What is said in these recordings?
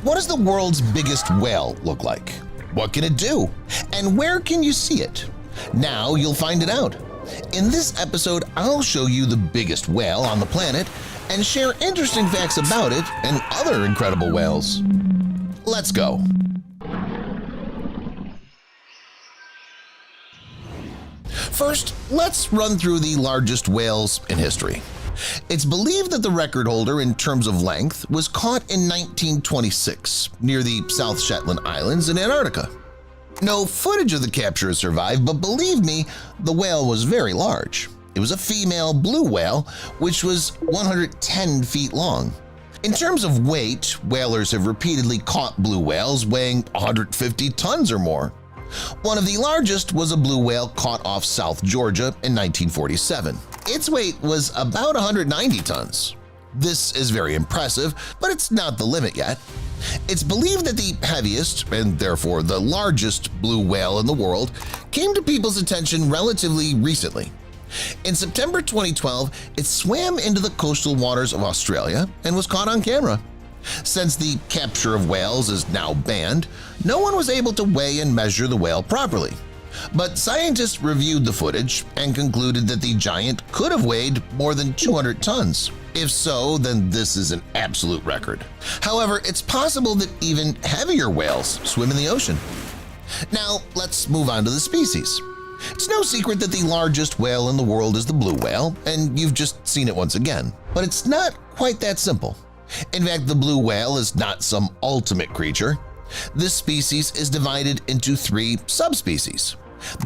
What does the world's biggest whale look like? What can it do? And where can you see it? Now you'll find it out. In this episode, I'll show you the biggest whale on the planet and share interesting facts about it and other incredible whales. Let's go. First, let's run through the largest whales in history. It's believed that the record holder in terms of length was caught in 1926 near the South Shetland Islands in Antarctica. No footage of the capture has survived, but believe me, the whale was very large. It was a female blue whale, which was 110 feet long. In terms of weight, whalers have repeatedly caught blue whales weighing 150 tons or more. One of the largest was a blue whale caught off South Georgia in 1947. Its weight was about 190 tons. This is very impressive, but it's not the limit yet. It's believed that the heaviest, and therefore the largest, blue whale in the world came to people's attention relatively recently. In September 2012, it swam into the coastal waters of Australia and was caught on camera. Since the capture of whales is now banned, no one was able to weigh and measure the whale properly. But scientists reviewed the footage and concluded that the giant could have weighed more than 200 tons. If so, then this is an absolute record. However, it's possible that even heavier whales swim in the ocean. Now, let's move on to the species. It's no secret that the largest whale in the world is the blue whale, and you've just seen it once again. But it's not quite that simple. In fact, the blue whale is not some ultimate creature. This species is divided into three subspecies: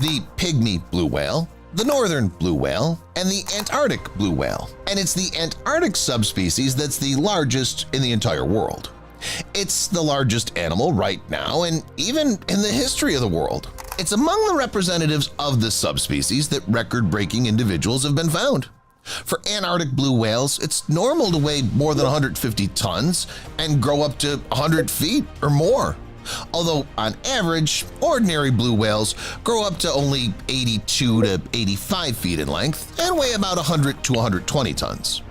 the pygmy blue whale, the northern blue whale, and the Antarctic blue whale. And it's the Antarctic subspecies that's the largest in the entire world. It's the largest animal right now and even in the history of the world. It's among the representatives of this subspecies that record-breaking individuals have been found. For Antarctic blue whales, it's normal to weigh more than 150 tons and grow up to 100 feet or more. Although on average, ordinary blue whales grow up to only 82 to 85 feet in length and weigh about 100 to 120 tons.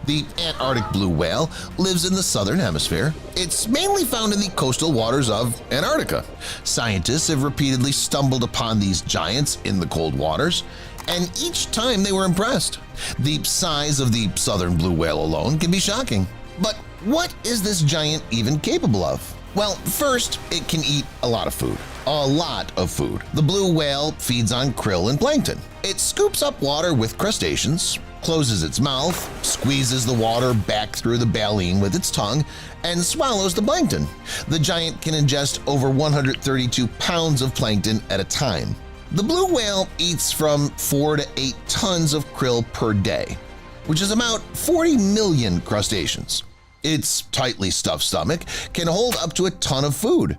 The Antarctic blue whale lives in the southern hemisphere. It's mainly found in the coastal waters of Antarctica. Scientists have repeatedly stumbled upon these giants in the cold waters, and each time they were impressed. The size of the southern blue whale alone can be shocking. But what is this giant even capable of? Well, first, it can eat a lot of food. A lot of food. The blue whale feeds on krill and plankton. It scoops up water with crustaceans, closes its mouth, squeezes the water back through the baleen with its tongue, and swallows the plankton. The giant can ingest over 132 pounds of plankton at a time. The blue whale eats from 4 to 8 tons of krill per day, which is about 40 million crustaceans. Its tightly stuffed stomach can hold up to a ton of food,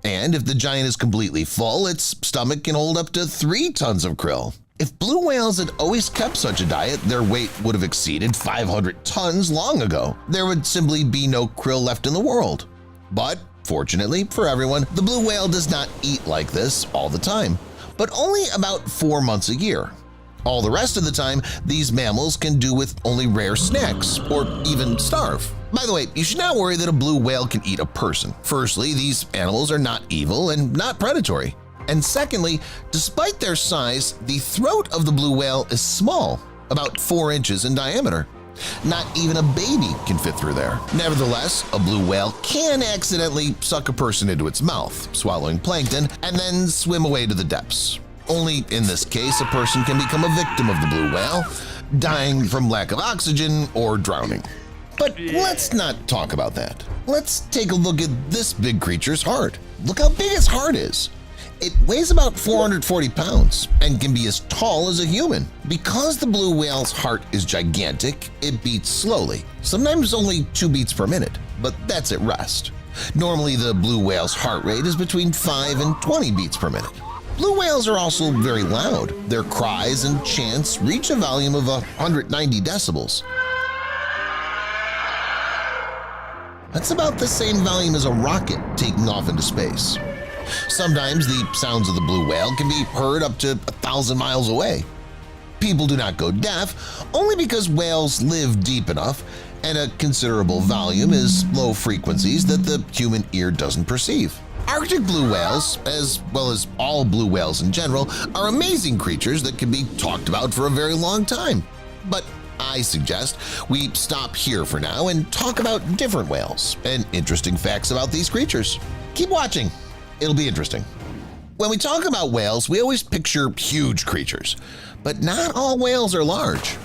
and if the giant is completely full, its stomach can hold up to 3 tons of krill. If blue whales had always kept such a diet, their weight would have exceeded 500 tons long ago. There would simply be no krill left in the world. But fortunately for everyone, the blue whale does not eat like this all the time, but only about 4 months a year. All the rest of the time, these mammals can do with only rare snacks or even starve. By the way, you should not worry that a blue whale can eat a person. Firstly, these animals are not evil and not predatory. And secondly, despite their size, the throat of the blue whale is small, about 4 inches in diameter. Not even a baby can fit through there. Nevertheless, a blue whale can accidentally suck a person into its mouth, swallowing plankton, and then swim away to the depths. Only in this case, a person can become a victim of the blue whale, dying from lack of oxygen or drowning. But let's not talk about that. Let's take a look at this big creature's heart. Look how big its heart is. It weighs about 440 pounds and can be as tall as a human. Because the blue whale's heart is gigantic, it beats slowly, sometimes only 2 beats per minute, but that's at rest. Normally, the blue whale's heart rate is between 5 and 20 beats per minute. Blue whales are also very loud. Their cries and chants reach a volume of 190 decibels. That's about the same volume as a rocket taking off into space. Sometimes the sounds of the blue whale can be heard up to 1,000 miles away. People do not go deaf only because whales live deep enough and a considerable volume is low frequencies that the human ear doesn't perceive. Arctic blue whales, as well as all blue whales in general, are amazing creatures that can be talked about for a very long time. But I suggest we stop here for now and talk about different whales and interesting facts about these creatures. Keep watching, it'll be interesting. When we talk about whales, we always picture huge creatures, but not all whales are large.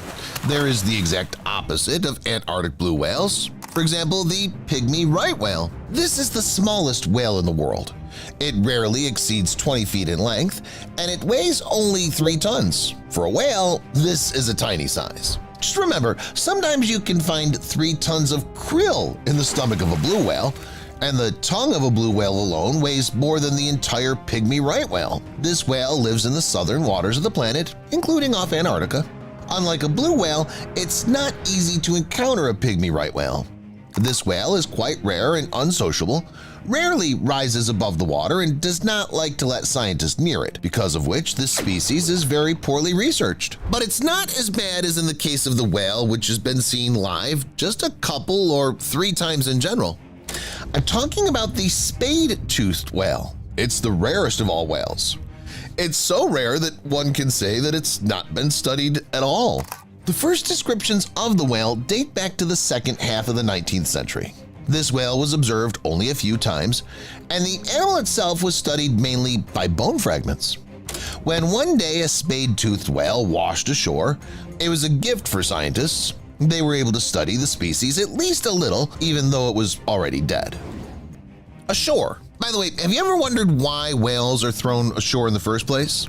There is the exact opposite of Antarctic blue whales. For example, the pygmy right whale. This is the smallest whale in the world. It rarely exceeds 20 feet in length, and it weighs only 3 tons. For a whale, this is a tiny size. Just remember, sometimes you can find 3 tons of krill in the stomach of a blue whale, and the tongue of a blue whale alone weighs more than the entire pygmy right whale. This whale lives in the southern waters of the planet, including off Antarctica. Unlike a blue whale, it's not easy to encounter a pygmy right whale. This whale is quite rare and unsociable, rarely rises above the water, and does not like to let scientists near it, because of which this species is very poorly researched. But it's not as bad as in the case of the whale, which has been seen live just a couple or 3 times in general. I'm talking about the spade-toothed whale. It's the rarest of all whales. It's so rare that one can say that it's not been studied at all. The first descriptions of the whale date back to the second half of the 19th century. This whale was observed only a few times, and the animal itself was studied mainly by bone fragments. When one day a spade-toothed whale washed ashore, it was a gift for scientists. They were able to study the species at least a little, even though it was already dead. Ashore. By the way, have you ever wondered why whales are thrown ashore in the first place?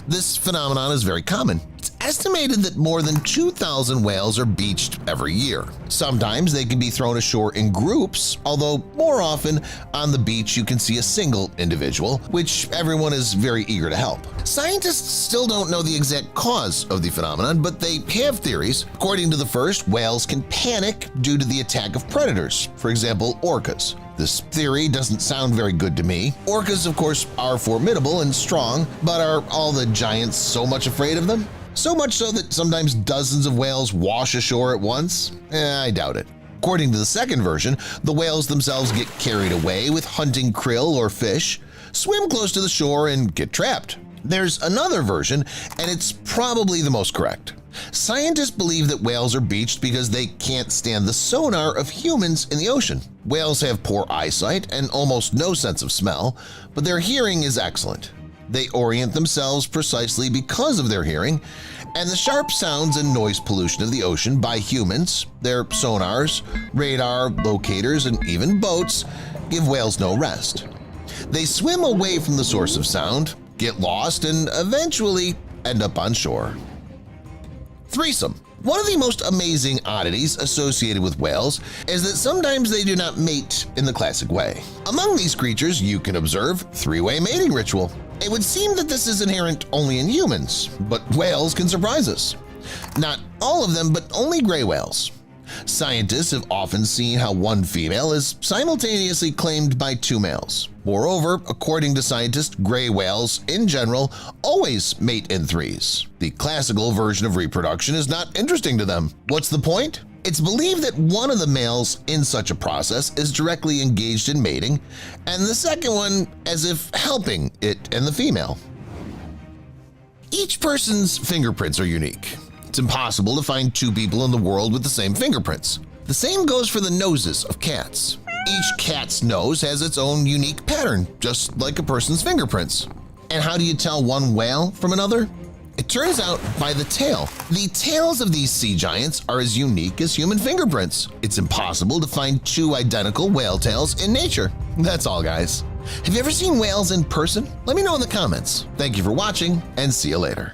This phenomenon is very common. It's estimated that more than 2,000 whales are beached every year. Sometimes they can be thrown ashore in groups, although more often on the beach you can see a single individual, which everyone is very eager to help. Scientists still don't know the exact cause of the phenomenon, but they have theories. According to the first, whales can panic due to the attack of predators, for example, orcas. This theory doesn't sound very good to me. Orcas, of course, are formidable and strong, but are all the giants so much afraid of them? So much so that sometimes dozens of whales wash ashore at once? I doubt it. According to the second version, the whales themselves get carried away with hunting krill or fish, swim close to the shore, and get trapped. There's another version, and it's probably the most correct. Scientists believe that whales are beached because they can't stand the sonar of humans in the ocean. Whales have poor eyesight and almost no sense of smell, but their hearing is excellent. They orient themselves precisely because of their hearing, and the sharp sounds and noise pollution of the ocean by humans, their sonars, radar, locators, and even boats give whales no rest. They swim away from the source of sound, get lost, and eventually end up on shore. Threesome. One of the most amazing oddities associated with whales is that sometimes they do not mate in the classic way. Among these creatures, you can observe three-way mating ritual. It would seem that this is inherent only in humans, but whales can surprise us. Not all of them, but only gray whales. Scientists have often seen how one female is simultaneously claimed by 2 males. Moreover, according to scientists, gray whales, in general, always mate in threes. The classical version of reproduction is not interesting to them. What's the point? It's believed that one of the males in such a process is directly engaged in mating, and the second one as if helping it and the female. Each person's fingerprints are unique. It's impossible to find 2 people in the world with the same fingerprints. The same goes for the noses of cats. Each cat's nose has its own unique pattern, just like a person's fingerprints. And how do you tell one whale from another? It turns out by the tail. The tails of these sea giants are as unique as human fingerprints. It's impossible to find 2 identical whale tails in nature. That's all, guys. Have you ever seen whales in person? Let me know in the comments. Thank you for watching, and see you later.